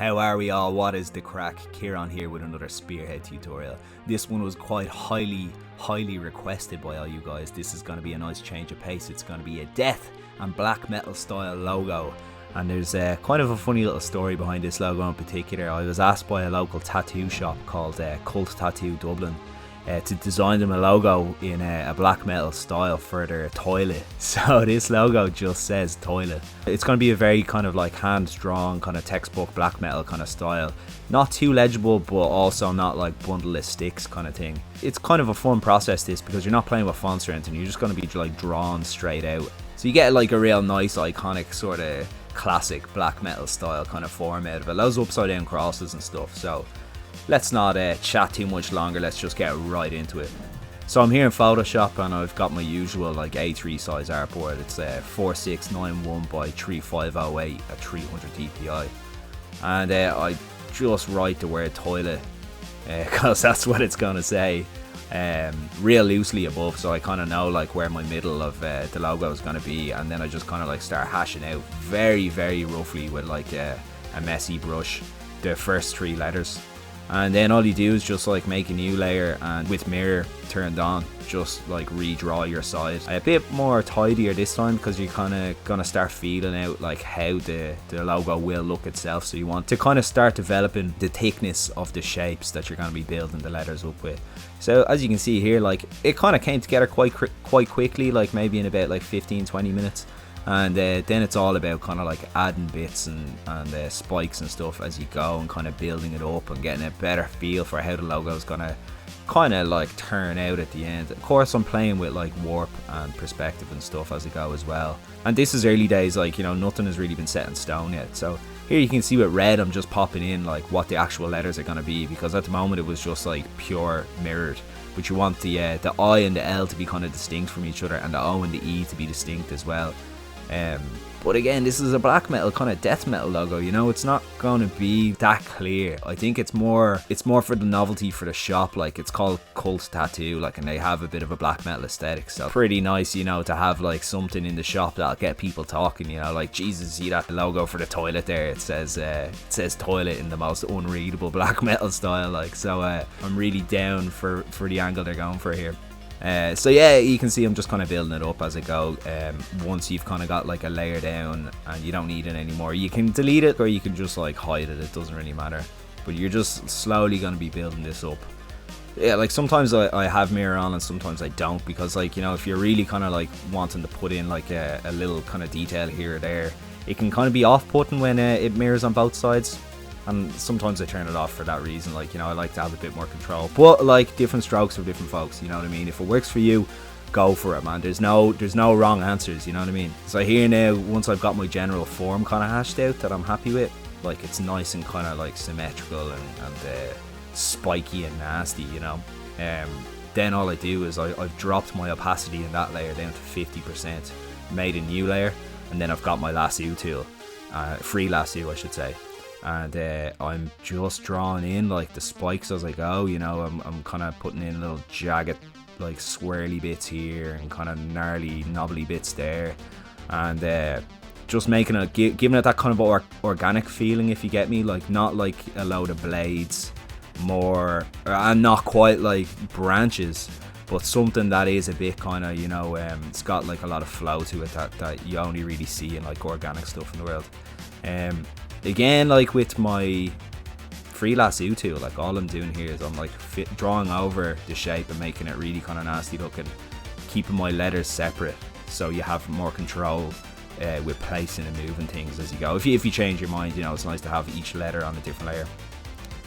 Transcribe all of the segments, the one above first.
How are we all? What is the crack? Kieran here with another Spearhead tutorial. This one was quite highly requested by all you guys. This is going to be a nice change of pace. It's going to be a death and black metal style logo. And there's kind of a funny little story behind this logo in particular. I was asked by a local tattoo shop called Cult Tattoo Dublin to design them a logo in a black metal style for their toilet. So this logo just says toilet. It's going to be a very kind of like hand-drawn kind of textbook black metal kind of style. Not too legible, but also not like bundle of sticks kind of thing. It's kind of a fun process this, because you're not playing with fonts or anything. You're just going to be like drawn straight out. So you get like a real nice iconic sort of classic black metal style kind of form out of it. Loads of upside down crosses and stuff. So let's not chat too much longer, let's just get right into it. So I'm here in Photoshop and I've got my usual like A3 size artboard. It's 4691 by 3508 at 300 dpi. And I just write the word toilet because that's what it's going to say real loosely above, so I kind of know like where my middle of the logo is going to be, and then I just kind of like start hashing out very roughly with like a messy brush the first three letters. And then all you do is just like make a new layer, and with mirror turned on, just like redraw your side a bit more tidier this time, because you're kind of gonna start feeling out like how the logo will look itself. So you want to kind of start developing the thickness of the shapes that you're going to be building the letters up with. So as you can see here, like it kind of came together quite quickly, like maybe in about like 15-20 minutes. And then it's all about kind of like adding bits and spikes and stuff as you go, and kind of building it up and getting a better feel for how the logo is gonna kind of like turn out at the end. Of course I'm playing with like warp and perspective and stuff as I go as well, and this is early days, like, you know, nothing has really been set in stone yet. So here you can see with red I'm just popping in like what the actual letters are going to be, because at the moment it was just like pure mirrored, but you want the I and the L to be kind of distinct from each other, and the O and the E to be distinct as well. But again, this is a black metal kind of death metal logo, you know, it's not going to be that clear. I think it's more for the novelty for the shop. Like, it's called Cult Tattoo, like, and they have a bit of a black metal aesthetic, so pretty nice, you know, to have like something in the shop that'll get people talking, you know, like, Jesus, see that logo for the toilet there, it says toilet in the most unreadable black metal style, like. So I'm really down for the angle they're going for here. So yeah, you can see I'm just kind of building it up as I go. Once you've kind of got like a layer down and you don't need it anymore, you can delete it or you can just like hide it, it doesn't really matter. But you're just slowly going to be building this up. Yeah, like sometimes I have mirror on and sometimes I don't, because like, you know, if you're really kind of like wanting to put in like a little kind of detail here or there, it can kind of be off-putting when it mirrors on both sides. And sometimes I turn it off for that reason, like, you know, I like to have a bit more control. But like, different strokes for different folks, you know what I mean? If it works for you, go for it, man. There's no wrong answers, you know what I mean? So here now, once I've got my general form kind of hashed out that I'm happy with, like it's nice and kind of like symmetrical and spiky and nasty, you know. Then all I do is I've dropped my opacity in that layer down to 50%, made a new layer, and then I've got my lasso tool, free lasso I should say. And I'm just drawing in like the spikes as I go, you know. I'm kind of putting in little jagged like swirly bits here and kind of gnarly knobbly bits there, and just making it, giving it that kind of organic feeling, if you get me, like not like a load of blades, more, and not quite like branches, but something that is a bit kind of, you know, it's got like a lot of flow to it that you only really see in like organic stuff in the world. Again, like with my free lasso tool, like all I'm doing here is I'm like drawing over the shape and making it really kind of nasty looking, keeping my letters separate so you have more control with placing and moving things as you go. If you change your mind, you know, it's nice to have each letter on a different layer.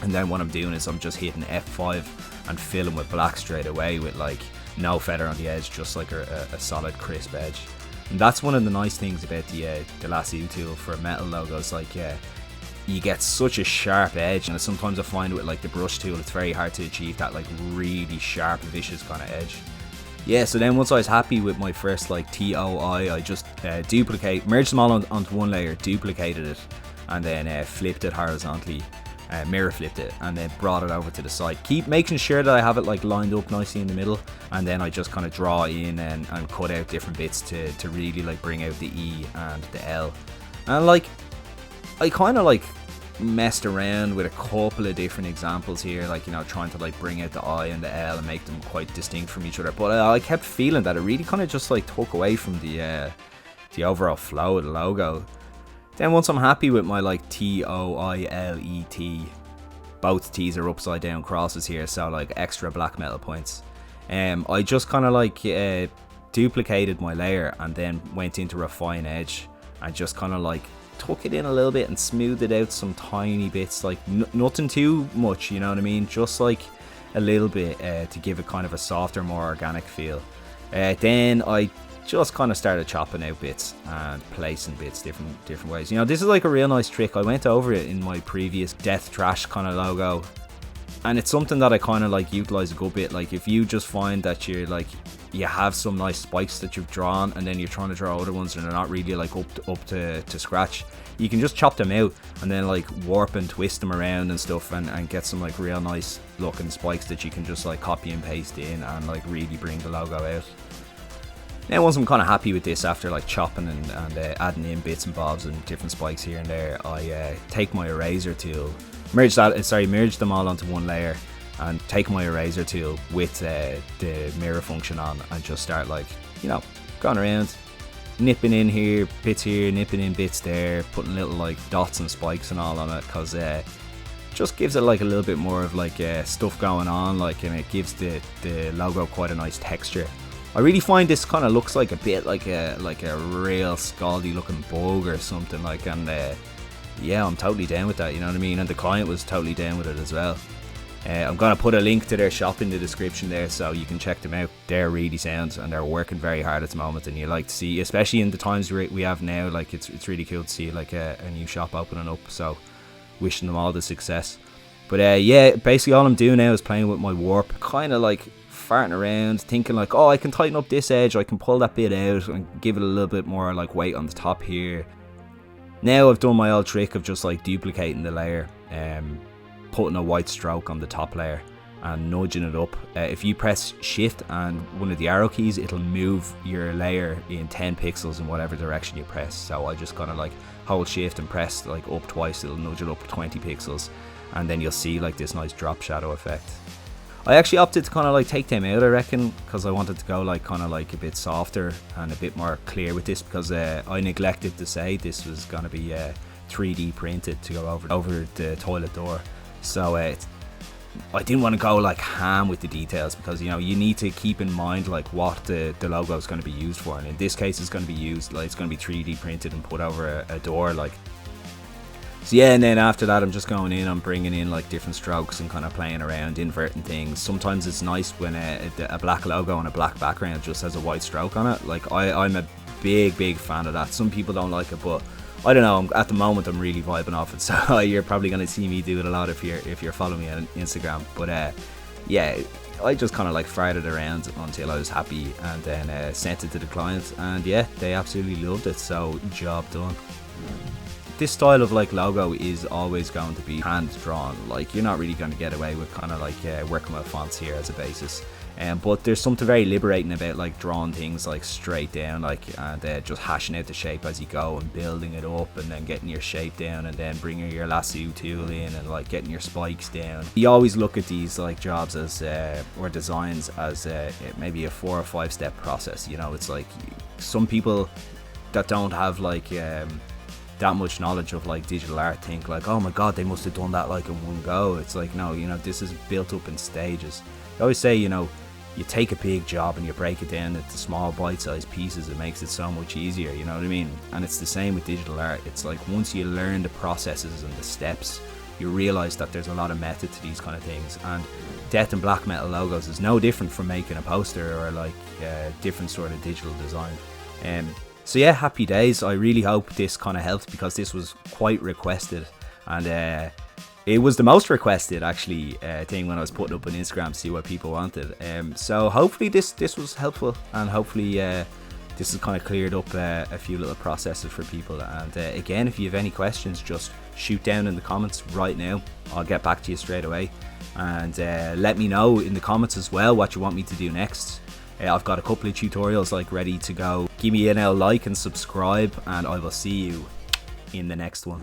And then what I'm doing is I'm just hitting F5 and filling with black straight away with like no feather on the edge, just like a solid crisp edge. And that's one of the nice things about the lasso tool for metal logos. Like, you get such a sharp edge, and sometimes I find with like the brush tool, it's very hard to achieve that like really sharp, vicious kind of edge. Yeah, so then once I was happy with my first like TOI, I just merged them all onto one layer, duplicated it, and then flipped it horizontally, mirror flipped it, and then brought it over to the side. Keep making sure that I have it like lined up nicely in the middle, and then I just kind of draw in and cut out different bits to really like bring out the E and the L. And like, I kind of like messed around with a couple of different examples here, like, you know, trying to like bring out the I and the L and make them quite distinct from each other, but I kept feeling that it really kind of just like took away from the overall flow of the logo. Then once I'm happy with my like TOILET, both T's are upside down crosses here, so like extra black metal points, I just kind of like duplicated my layer and then went into refine edge and just kind of like took it in a little bit and smoothed it out some tiny bits, like nothing too much, you know what I mean, just like a little bit to give it kind of a softer, more organic feel. Then I just kind of started chopping out bits and placing bits different ways. You know, this is like a real nice trick. I went over it in my previous Death Trash kind of logo, and it's something that I kind of like utilize a good bit. Like if you just find that you're like, you have some nice spikes that you've drawn and then you're trying to draw other ones and they're not really like up to scratch, you can just chop them out and then like warp and twist them around and stuff and get some like real nice looking spikes that you can just like copy and paste in and like really bring the logo out. Now once I'm kind of happy with this, after like chopping and adding in bits and bobs and different spikes here and there, I take my eraser tool, merge them all onto one layer, and take my eraser tool with the mirror function on and just start like, you know, going around, nipping in here, bits here, nipping in bits there, putting little like dots and spikes and all on it, because just gives it like a little bit more of like stuff going on, like, and it gives the logo quite a nice texture. I really find this kind of looks like a bit like a real scaldy looking bug or something, like, and yeah, I'm totally down with that, you know what I mean, and the client was totally down with it as well. I'm going to put a link to their shop in the description there so you can check them out. They're really sound and they're working very hard at the moment, and you like to see, especially in the times we have now, like it's really cool to see like a new shop opening up, so wishing them all the success. But yeah, basically all I'm doing now is playing with my warp, kind of like farting around, thinking like, oh, I can tighten up this edge, I can pull that bit out and give it a little bit more like weight on the top here. Now I've done my old trick of just like duplicating the layer, putting a white stroke on the top layer and nudging it up. If you press shift and one of the arrow keys, it'll move your layer in 10 pixels in whatever direction you press. So I just kind of like hold shift and press like up twice, it'll nudge it up 20 pixels, and then you'll see like this nice drop shadow effect. I actually opted to kind of like take them out, I reckon, because I wanted to go like kind of like a bit softer and a bit more clear with this, because I neglected to say this was going to be 3D printed to go over the toilet door. So I didn't want to go like ham with the details, because, you know, you need to keep in mind like what the logo is going to be used for, and in this case it's going to be used like, it's going to be 3D printed and put over a door, like. So yeah, and then after that I'm just going in, I'm bringing in like different strokes and kind of playing around, inverting things. Sometimes it's nice when a black logo on a black background just has a white stroke on it. Like I'm a big fan of that. Some people don't like it, but I don't know, at the moment I'm really vibing off it, so you're probably going to see me do it a lot if you're following me on Instagram. But yeah, I just kind of like farted around until I was happy, and then sent it to the client, and yeah, they absolutely loved it, so job done. This style of like logo is always going to be hand drawn, like you're not really going to get away with kind of like working with fonts here as a basis. But there's something very liberating about like drawing things like straight down, like, and just hashing out the shape as you go and building it up, and then getting your shape down, and then bringing your lasso tool in and like getting your spikes down. You always look at these like jobs as or designs as maybe a 4 or 5 step process. You know, it's like some people that don't have like that much knowledge of like digital art think like, oh my god, they must have done that like in one go. It's like, no, you know, this is built up in stages. I always say, you know, you take a big job and you break it down into small bite-sized pieces. It makes it so much easier, you know what I mean? And it's the same with digital art. It's like once you learn the processes and the steps, you realize that there's a lot of method to these kind of things. And death and black metal logos is no different from making a poster or like different sort of digital design. So yeah, happy days. I really hope this kind of helped, because this was quite requested, and it was the most requested actually thing when I was putting up on Instagram to see what people wanted. So hopefully this was helpful, and hopefully this has kind of cleared up a few little processes for people. And again, if you have any questions, just shoot down in the comments right now. I'll get back to you straight away, and let me know in the comments as well what you want me to do next. I've got a couple of tutorials like ready to go. Give me a like and subscribe, and I will see you in the next one.